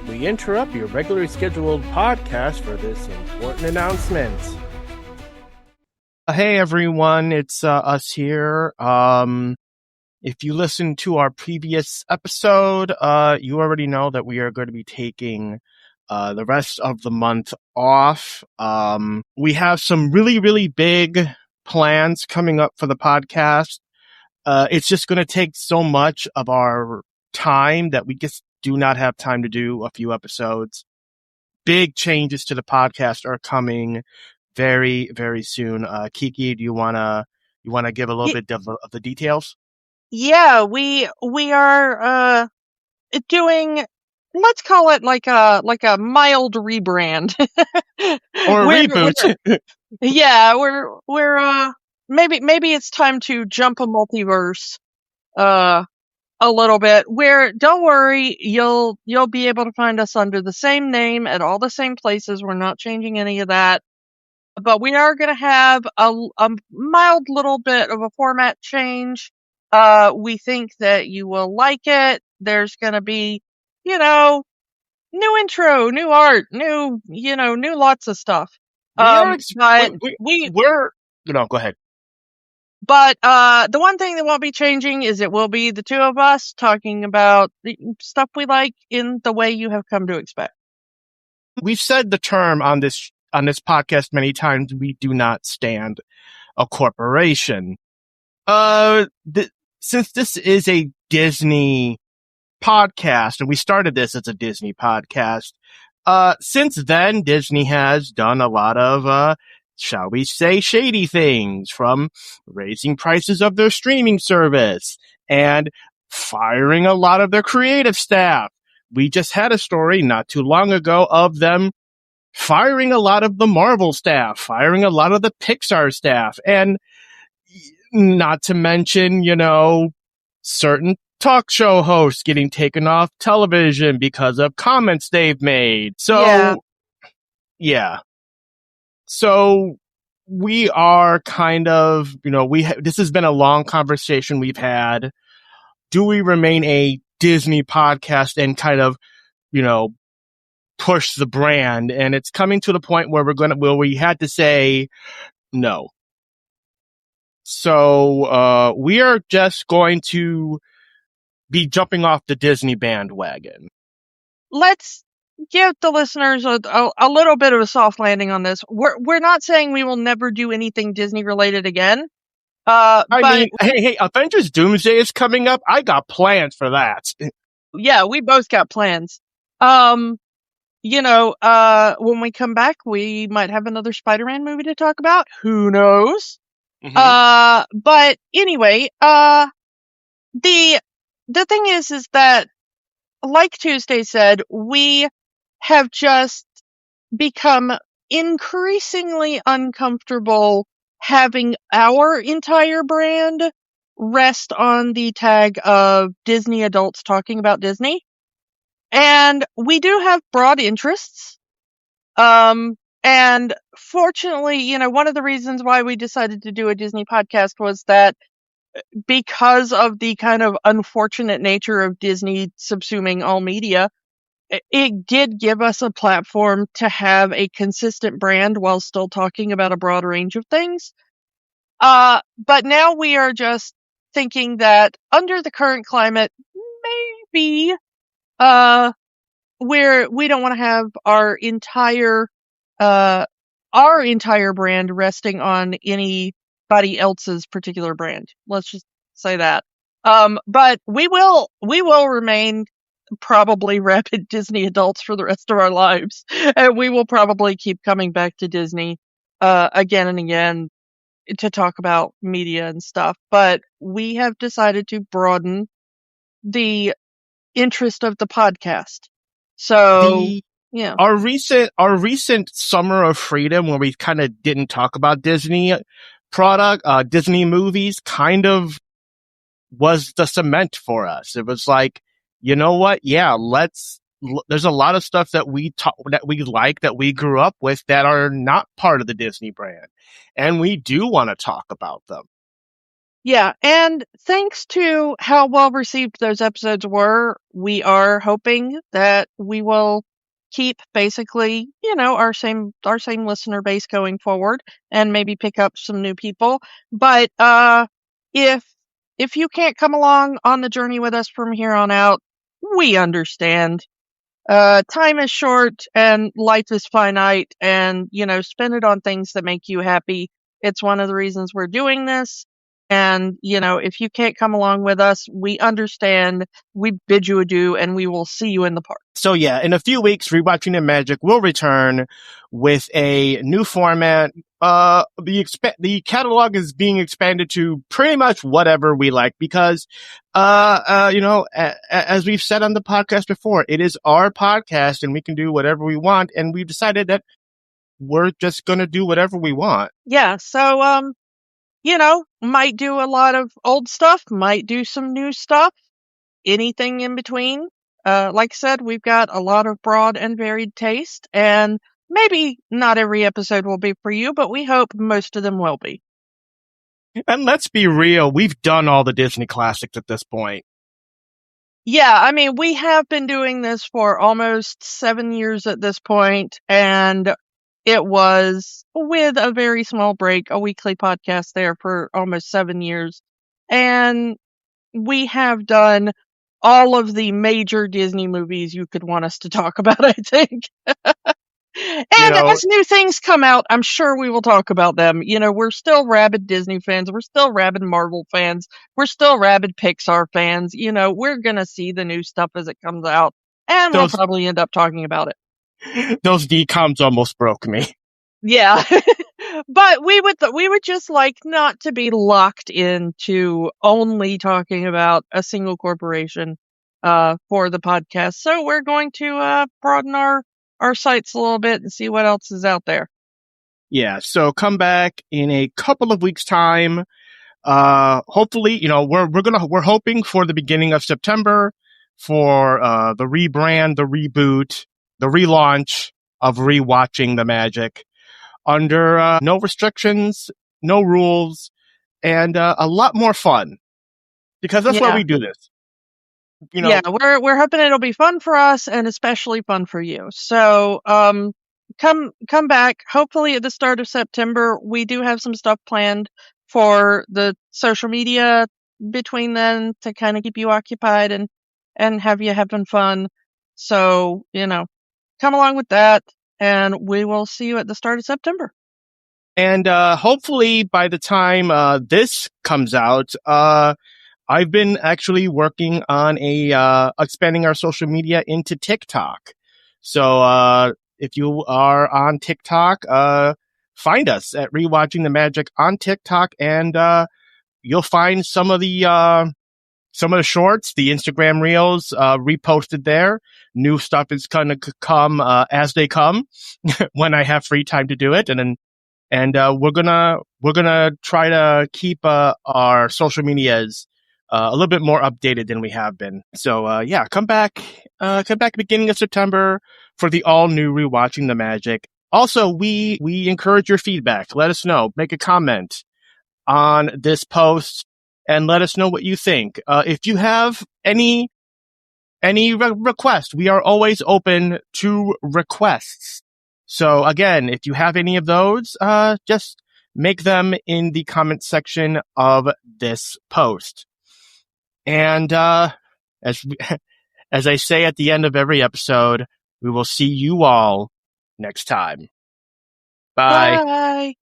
we interrupt your regularly scheduled podcast for this important announcement. Hey everyone, it's us here. If you listened to our previous episode, you already know that we are going to be taking the rest of the month off. We have some really, really big plans coming up for the podcast. It's just going to take so much of our time that we just do not have time to do a few episodes. Big changes to the podcast are coming very, very soon. Kiki, do you wanna give a little bit of the details? Yeah, we are doing, let's call it like a mild rebrand. Or a reboot. We're maybe it's time to jump a multiverse a little bit, where don't worry, you'll be able to find us under the same name at all the same places. We're not changing any of that. But we are going to have a mild little bit of a format change. We think that you will like it. There's going to be, new intro, new art, new lots of stuff. Go ahead. But the one thing that won't be changing is it will be the two of us talking about the stuff we like in the way you have come to expect. We've said the term on this podcast many times. We do not stand a corporation. Since this is a Disney podcast, and we started this as a Disney podcast, since then Disney has done a lot of shall we say, shady things, from raising prices of their streaming service and firing a lot of their creative staff. We just had a story not too long ago of them firing a lot of the Marvel staff, firing a lot of the Pixar staff, and not to mention, certain talk show hosts getting taken off television because of comments they've made. So, yeah. So we are kind of, this has been a long conversation we've had. Do we remain a Disney podcast and kind of, push the brand? And it's coming to the point where we had to say no. So, we are just going to be jumping off the Disney bandwagon. Let's give the listeners a little bit of a soft landing on this. We're not saying we will never do anything Disney related again. Hey, Avengers Doomsday is coming up. I got plans for that. Yeah, we both got plans. When we come back, we might have another Spider-Man movie to talk about. Who knows? Mm-hmm. But anyway, the thing is that, like Tuesday said, we have just become increasingly uncomfortable having our entire brand rest on the tag of Disney adults talking about Disney. And we do have broad interests. And fortunately, one of the reasons why we decided to do a Disney podcast was that because of the kind of unfortunate nature of Disney subsuming all media, it did give us a platform to have a consistent brand while still talking about a broad range of things. But now we are just thinking that under the current climate, maybe we don't want to have our entire brand resting on anybody else's particular brand. Let's just say that. But we will remain probably rabid Disney adults for the rest of our lives. And we will probably keep coming back to Disney again and again to talk about media and stuff. But we have decided to broaden the interest of the podcast. So yeah, our recent Summer of Freedom, where we kind of didn't talk about Disney Disney movies, kind of was the cement for us. It was like, you know what? Yeah, there's a lot of stuff that we like, that we grew up with, that are not part of the Disney brand, and we do want to talk about them. Yeah, and thanks to how well received those episodes were, we are hoping that we will keep basically, our same listener base going forward and maybe pick up some new people. But if you can't come along on the journey with us from here on out, we understand. Time is short and life is finite, and spend it on things that make you happy. It's one of the reasons we're doing this. And if you can't come along with us, we understand. We bid you adieu, and we will see you in the park. So yeah, in a few weeks, Rewatching the Magic will return with a new format. The catalog is being expanded to pretty much whatever we like because, as we've said on the podcast before, it is our podcast and we can do whatever we want. And we've decided that we're just going to do whatever we want. Yeah. So, might do a lot of old stuff, might do some new stuff, anything in between. Like I said, we've got a lot of broad and varied taste, and maybe not every episode will be for you, but we hope most of them will be. And let's be real, we've done all the Disney classics at this point. Yeah, I mean, we have been doing this for almost 7 years at this point, and it was, with a very small break, a weekly podcast there for almost 7 years. And we have done all of the major Disney movies you could want us to talk about, I think. And as new things come out, I'm sure we will talk about them. We're still rabid Disney fans. We're still rabid Marvel fans. We're still rabid Pixar fans. We're going to see the new stuff as it comes out, and we'll probably end up talking about it. Those DComs almost broke me. Yeah. But we would just like not to be locked into only talking about a single corporation for the podcast. So we're going to broaden our sights a little bit and see what else is out there. Yeah, so come back in a couple of weeks' time. Hopefully, we're hoping for the beginning of September for the rebrand, the reboot, the relaunch of Rewatching the Magic under no restrictions, no rules, and a lot more fun. Because that's why we do this. Yeah, we're hoping it'll be fun for us and especially fun for you. So, come back. Hopefully at the start of September. We do have some stuff planned for the social media between then to kind of keep you occupied and have you having fun. So, come along with that, and we will see you at the start of September. And hopefully by the time this comes out, I've been actually working on expanding our social media into TikTok. So, if you are on TikTok, find us at Rewatching the Magic on TikTok, and you'll find some of the shorts, the Instagram reels, reposted there. New stuff is gonna come as they come when I have free time to do it, and we're gonna try to keep our social medias a little bit more updated than we have been. So, come back beginning of September for the all new Rewatching the Magic. Also, we encourage your feedback. Let us know. Make a comment on this post and let us know what you think. If you have any requests, we are always open to requests. So again, if you have any of those, just make them in the comment section of this post. And as I say at the end of every episode, we will see you all next time. Bye. Bye.